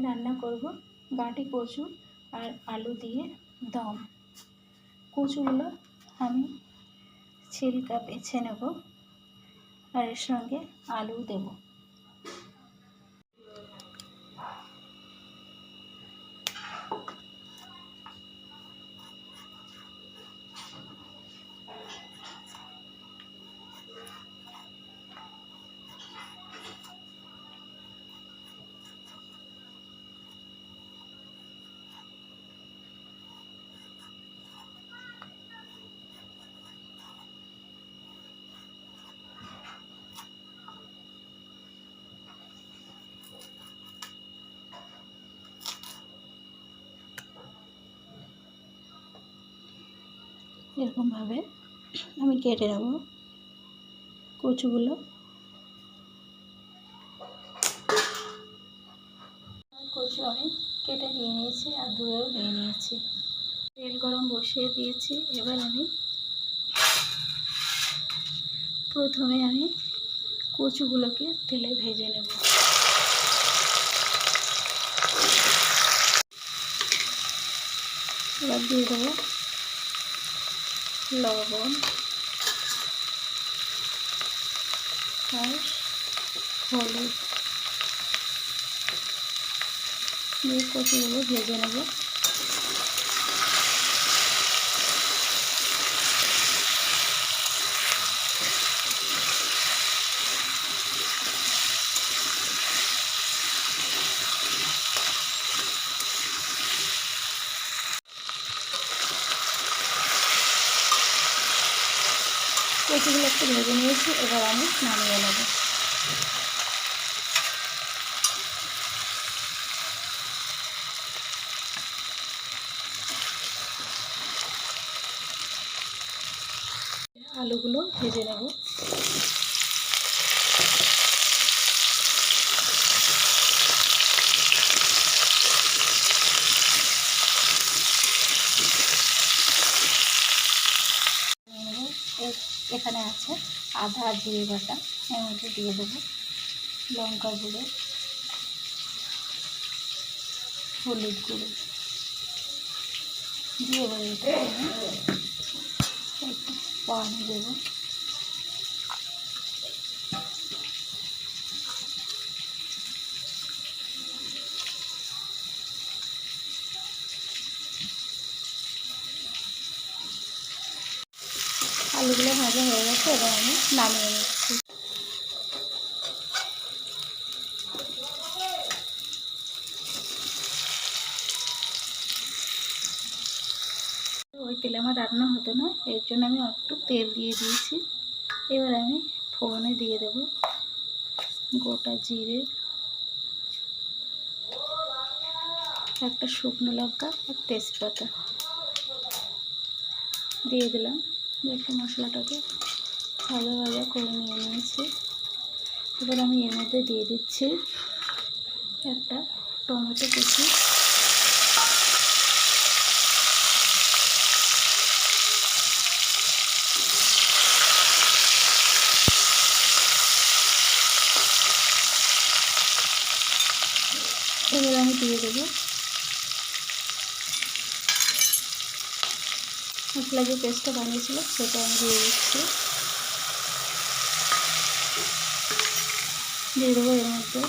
রান্না করব গাঁটি কচু আর আলু দিয়ে দম। কচুগুলো আমি ছিলকা বেছে নেব আর এর সঙ্গে আলু দেব। এরকমভাবে আমি কেটে নেব কচুগুলো। কচু আমি কেটে নিয়ে নিয়েছি আর ধুয়েও নিয়ে নিয়েছি। তেল গরম বসিয়ে দিয়েছি। এবার আমি প্রথমে কচুগুলোকে তেলে ভেজে নেব। এবার দিয়ে দেবো লবণ আর হলুদ দিয়ে কচুগুলো ভেজে নেব। কচুগুলো একটু ভেজে নিয়েছি, এবার আমি নামিয়ে নেব। আলুগুলো ভেজে নেব। এখানে আছে আদা আর জিরে বাটা, এর মধ্যে দিয়ে দেবো লঙ্কা গুঁড়ো, হলুদ গুঁড়ো দিয়ে এবার এটা একটু পানি দেবো। আলুগুলো ভাজা হয়ে গেছে, এবার আমি নামিয়ে নিচ্ছি। ওই তেলে আমার রান্না হতো না, এর জন্য আমি একটু তেল দিয়ে দিয়েছি। এবার আমি ফোড়নে দিয়ে দেব গোটা জিরে, একটা শুকনো লঙ্কা আর তেজপাতা দিয়ে দিলাম। একটু মশলাটাকে ভাজা ভাজা করে নিয়ে নিয়েছি। এবার আমি এর মধ্যে দিয়ে দিচ্ছি একটা টমেটো কুচি, এবার আমি দিয়ে দেবো মশলা যে পেস্টটা বানিয়েছিল সেটা আমি দিয়ে দিচ্ছি। দিয়ে দেবো এর মধ্যে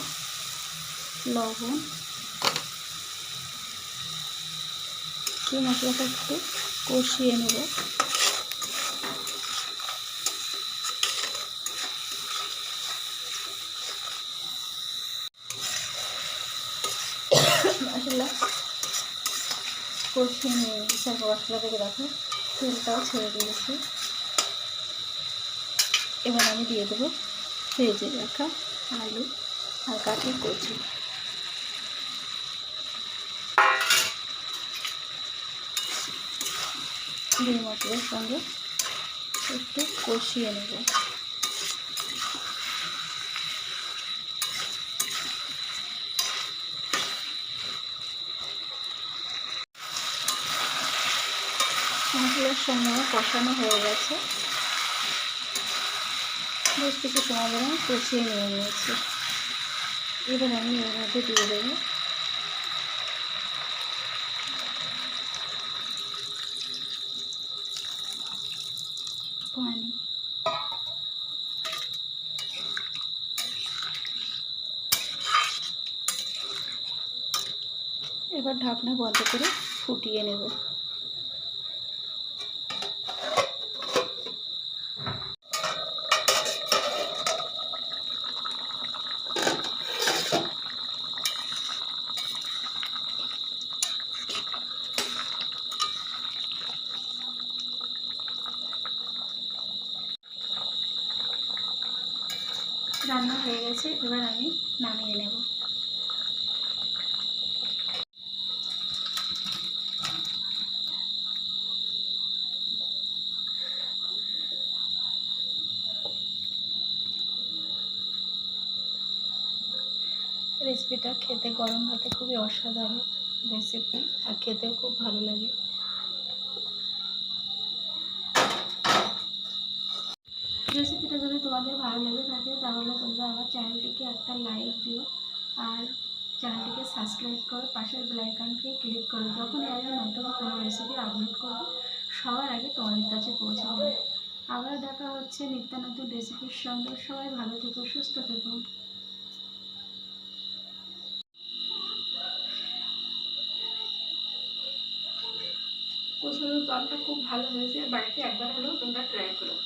লবণ, দিয়ে মশলাটা একটু কষিয়ে নেব। মশলা কষিয়ে নিয়ে তারপর মশলা থেকে রাখা তেলটাও ছেড়ে দিয়েছি। এবার আমি দিয়ে দেবো ভেজে রাখা আলু আর গাঁটি কচু। দিয়ে মশলার সঙ্গে একটু কষিয়ে নেব। মশলার সঙ্গে কষানো হয়ে গেছে, বেশ কিছু সময় ধরে কষিয়ে নিয়ে নিয়েছি। এবার আমি এর মধ্যে দিয়ে দেবো এবার ঢাকনা বন্ধ করে ফুটিয়ে নেব। রান্না হয়ে গেছে, এবার আমি নামিয়ে নেব। রেসিপিটা খেতে গরম ভাতে খুবই অসাধারণ রেসিপি, আর খেতেও খুব ভালো লাগে। রেসিপিটা যদি তোমাদের ভালো লেগে থাকে তাহলে তোমরা আমার চ্যানেলটিকে একটা লাইক দিও, আর চ্যানেলটিকে সাবস্ক্রাইব করো, পাশের বেল আইকনকে ক্লিক করো। যখন আমি নতুন কোনো রেসিপি আপলোড করব সবার আগে তোমাদের কাছে পৌঁছে যাবে। আবার দেখা হচ্ছে নিত্য নতুন রেসিপির সঙ্গে। সবাই ভালো থেকো, সুস্থ থেকো। কচুর দমটা খুব ভালো হয়েছে, বাড়িতে একবার হলেও তোমরা ট্রাই করো।